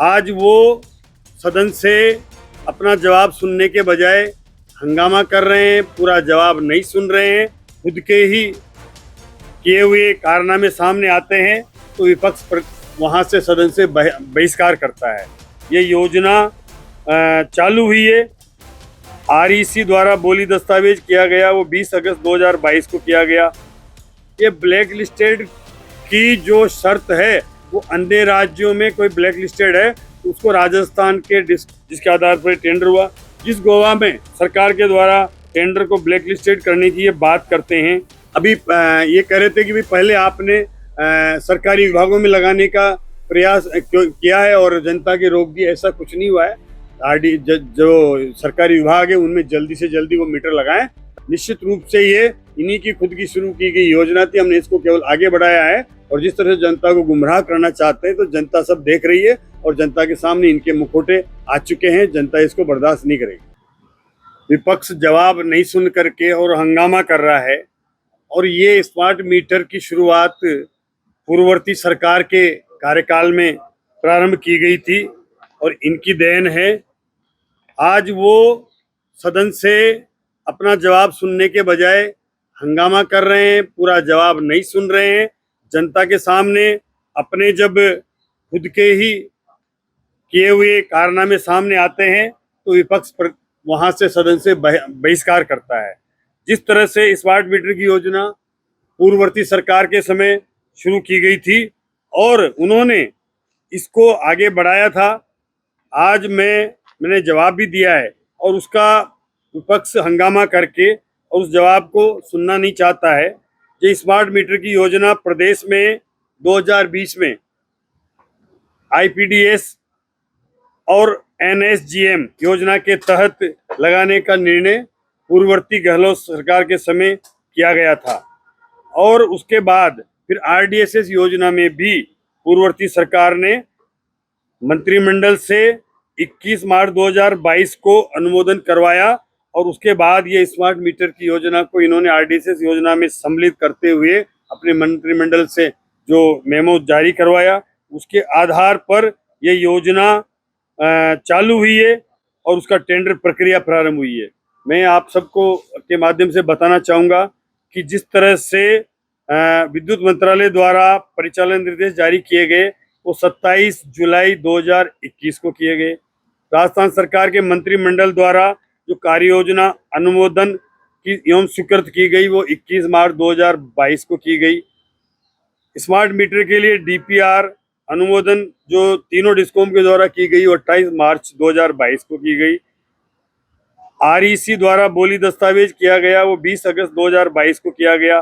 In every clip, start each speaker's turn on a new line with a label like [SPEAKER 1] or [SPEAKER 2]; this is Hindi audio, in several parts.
[SPEAKER 1] आज वो सदन से अपना जवाब सुनने के बजाय हंगामा कर रहे हैं, पूरा जवाब नहीं सुन रहे हैं। खुद के ही किए हुए कारनामे सामने आते हैं तो विपक्ष वहां से सदन से बहिष्कार करता है। ये योजना चालू हुई है, आरईसी द्वारा बोली दस्तावेज किया गया, वो 20 अगस्त 2022 को किया गया। ये ब्लैक लिस्टेड की जो शर्त है वो अन्य राज्यों में कोई ब्लैक लिस्टेड है तो उसको राजस्थान के जिसके आधार पर टेंडर हुआ, जिस गोवा में सरकार के द्वारा टेंडर को ब्लैक लिस्टेड करने की ये बात करते हैं। अभी ये कह रहे थे कि भी पहले आपने सरकारी विभागों में लगाने का प्रयास किया है और जनता की रोक दी, ऐसा कुछ नहीं हुआ है। आरडी जो सरकारी विभाग है उनमें जल्दी से जल्दी वो मीटर लगाएं। निश्चित रूप से ये इन्हीं की खुद की शुरू की गई योजना थी, हमने इसको केवल आगे बढ़ाया है। और जिस तरह से जनता को गुमराह करना चाहते हैं तो जनता सब देख रही है और जनता के सामने इनके मुखौटे आ चुके हैं, जनता इसको बर्दाश्त नहीं करेगी। विपक्ष जवाब नहीं सुन करके और हंगामा कर रहा है। और ये स्मार्ट मीटर की शुरुआत पूर्ववर्ती सरकार के कार्यकाल में प्रारंभ की गई थी और इनकी देन है। आज वो सदन से अपना जवाब सुनने के बजाय हंगामा कर रहे हैं, पूरा जवाब नहीं सुन रहे हैं। जनता के सामने अपने जब खुद के ही किए हुए कारनामे सामने आते हैं तो विपक्ष वहां से सदन से बहिष्कार करता है। जिस तरह से स्मार्ट मीटर की योजना पूर्ववर्ती सरकार के समय शुरू की गई थी और उन्होंने इसको आगे बढ़ाया था, आज मैंने जवाब भी दिया है और उसका विपक्ष हंगामा करके और उस जवाब को सुनना नहीं चाहता है। ये स्मार्ट मीटर की योजना प्रदेश में 2020 में आईपीडीएस और एनएसजीएम योजना के तहत लगाने का निर्णय पूर्ववर्ती गहलोत सरकार के समय किया गया था और उसके बाद फिर आरडीएसएस योजना में भी पूर्ववर्ती सरकार ने मंत्रिमंडल से 21 मार्च 2022 को अनुमोदन करवाया और उसके बाद ये स्मार्ट मीटर की योजना को इन्होंने आरडीएसएस योजना में सम्मिलित करते हुए अपने मंत्रिमंडल से जो मेमो जारी करवाया, उसके आधार पर ये योजना चालू हुई है और उसका टेंडर प्रक्रिया प्रारंभ हुई है। मैं आप सबको के माध्यम से बताना चाहूँगा कि जिस तरह से विद्युत मंत्रालय द्वारा परिचालन निर्देश जारी किए गए वो 27 जुलाई 2021 को किए गए। राजस्थान सरकार के मंत्रिमंडल द्वारा जो कार्य योजना अनुमोदन की एवं स्वीकृत की गई वो 21 मार्च 2022 को की गई। स्मार्ट मीटर के लिए डीपीआर अनुमोदन जो तीनों डिस्कॉम के द्वारा की गई 28 मार्च 2022 को की गई। आरईसी द्वारा बोली दस्तावेज किया गया वो 20 अगस्त 2022 को किया गया।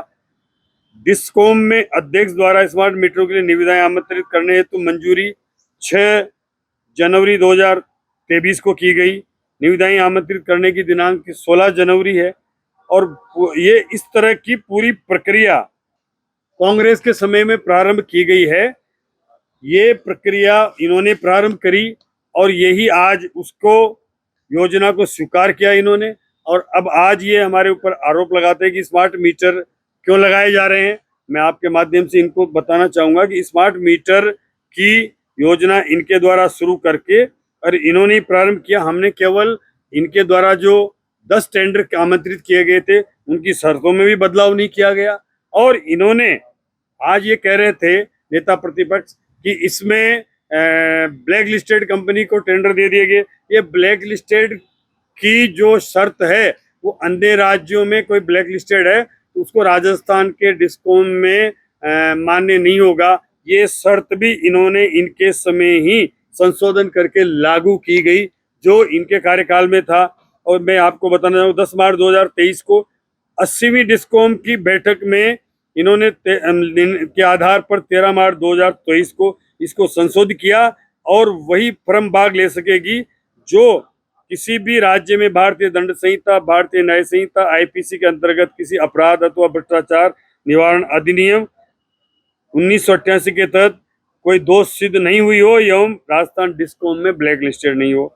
[SPEAKER 1] डिस्कॉम में अध्यक्ष द्वारा स्मार्ट मीटरों के लिए निविदाएं आमंत्रित करने हेतु मंजूरी 6 जनवरी 2023 को की गई। निविदाएं आमंत्रित करने की दिनांक 16 जनवरी है और ये इस तरह की पूरी प्रक्रिया कांग्रेस के समय में प्रारंभ की गई है। ये प्रक्रिया इन्होंने प्रारंभ करी और यही आज उसको योजना को स्वीकार किया इन्होंने। और अब आज ये हमारे ऊपर आरोप लगाते हैं कि स्मार्ट मीटर क्यों लगाए जा रहे हैं। मैं आपके माध्यम से इनको बताना चाहूँगा कि स्मार्ट मीटर की योजना इनके द्वारा शुरू करके और इन्होंने प्रारंभ किया। हमने केवल इनके द्वारा जो 10 टेंडर आमंत्रित किए गए थे उनकी शर्तों में भी बदलाव नहीं किया गया और इन्होंने आज ये कह रहे थे नेता प्रतिपक्ष कि इसमें ब्लैक लिस्टेड कंपनी को टेंडर दे दिए गए। ये ब्लैक लिस्टेड की जो शर्त है वो अन्य राज्यों में कोई ब्लैक लिस्टेड है तो उसको राजस्थान के डिस्कॉम में मान्य नहीं होगा। ये शर्त भी इन्होंने इनके समय ही संशोधन करके लागू की गई जो इनके कार्यकाल में था। और मैं आपको बताना चाहूँ 10 मार्च 2023 को 80वीं डिस्कॉम की बैठक में इन्होंने के आधार पर 13 मार्च 2023 को इसको संशोधित किया और वही फर्म भाग ले सकेगी जो किसी भी राज्य में भारतीय दंड संहिता, भारतीय न्याय संहिता, आईपीसी के अंतर्गत किसी अपराध अथवा भ्रष्टाचार निवारण अधिनियम 1988 के तहत कोई दोष सिद्ध नहीं हुई हो एवं राजस्थान डिस्कॉम में ब्लैक लिस्टेड नहीं हो।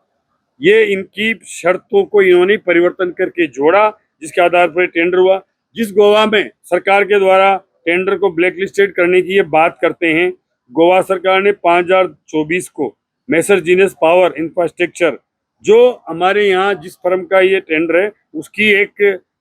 [SPEAKER 1] ये इनकी शर्तों को इन्होंने परिवर्तन करके जोड़ा जिसके आधार पर टेंडर हुआ। जिस गोवा में सरकार के द्वारा टेंडर को ब्लैक लिस्टेड करने की ये बात करते हैं, गोवा सरकार ने 5/2024 को मेसर जीनस पावर इंफ्रास्ट्रक्चर, जो हमारे यहाँ जिस फर्म का ये टेंडर है उसकी एक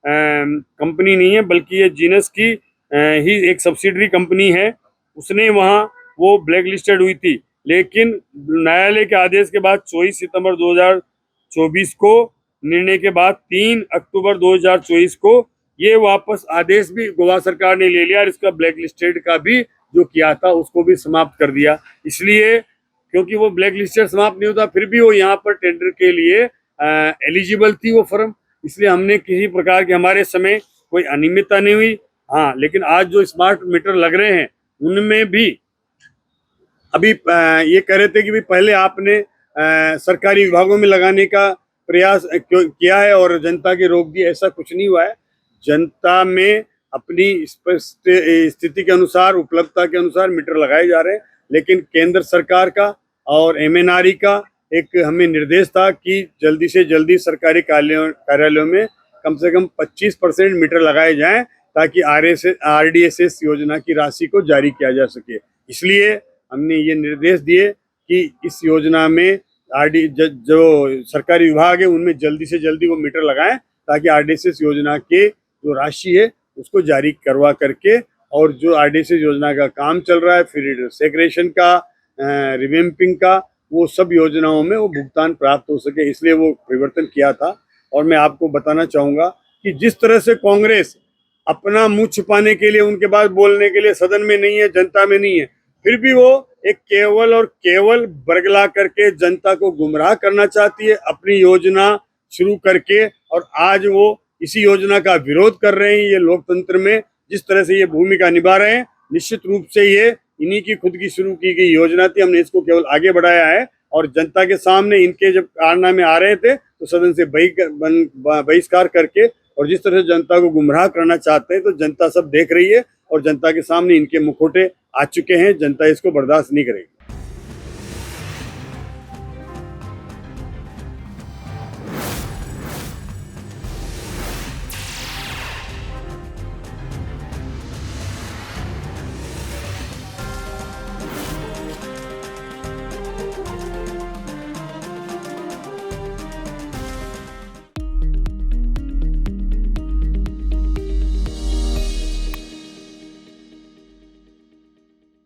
[SPEAKER 1] कंपनी नहीं है, बल्कि ये जीनस की ही एक सब्सिडरी कंपनी है। उसने वहाँ वो ब्लैक लिस्टेड हुई थी, लेकिन न्यायालय के आदेश के बाद 24 सितंबर 2024 को निर्णय के बाद 3 अक्टूबर 2024 को ये वापस आदेश भी गोवा सरकार ने ले लिया और इसका ब्लैक लिस्टेड का भी जो किया था उसको भी समाप्त कर दिया। इसलिए क्योंकि वो ब्लैक लिस्टेड समाप्त नहीं होता, फिर भी वो यहाँ पर टेंडर के लिए एलिजिबल थी वो फर्म, इसलिए हमने किसी प्रकार की हमारे समय कोई अनियमितता नहीं हुई। हाँ, लेकिन आज जो स्मार्ट मीटर लग रहे हैं उनमें भी अभी ये कह रहे थे कि भाई पहले आपने सरकारी विभागों में लगाने का प्रयास किया है और जनता की रोक दी, ऐसा कुछ नहीं हुआ है। जनता में अपनी स्पष्ट स्थिति के अनुसार, उपलब्धता के अनुसार मीटर लगाए जा रहे हैं, लेकिन केंद्र सरकार का और एमएनआरई का एक हमें निर्देश था कि जल्दी से जल्दी सरकारी कार्यालयों में कम से कम 25% मीटर लगाए जाएं ताकि आरडीएसएस योजना की राशि को जारी किया जा सके। इसलिए हमने ये निर्देश दिए कि इस योजना में जो सरकारी विभाग है उनमें जल्दी से जल्दी वो मीटर लगाएं ताकि आरडीएसएस योजना के जो राशि है उसको जारी करवा करके, और जो आरडीएसएस योजना का काम चल रहा है, फिर सेक्रेशन का, रिवेम्पिंग का, वो सब योजनाओं में वो भुगतान प्राप्त हो सके, इसलिए वो परिवर्तन किया था। और मैं आपको बताना चाहूँगा कि जिस तरह से कांग्रेस अपना मुंह छुपाने के लिए, उनके बाद बोलने के लिए सदन में नहीं है, जनता में नहीं है, फिर भी वो एक केवल और केवल बरगला करके जनता को गुमराह करना चाहती है अपनी योजना शुरू करके, और आज वो इसी योजना का विरोध कर रहे हैं। ये लोकतंत्र में जिस तरह से ये भूमिका निभा रहे हैं, निश्चित रूप से ये इन्हीं की खुद की शुरू की गई योजना थी, हमने इसको केवल आगे बढ़ाया है। और जनता के सामने इनके जब कारनामे आ रहे थे तो सदन से बहिष्कार करके, और जिस तरह से जनता को गुमराह करना चाहते हैं, तो जनता सब देख रही है और जनता के सामने इनके मुखौटे आ चुके हैं, जनता इसको बर्दाश्त नहीं करेगी।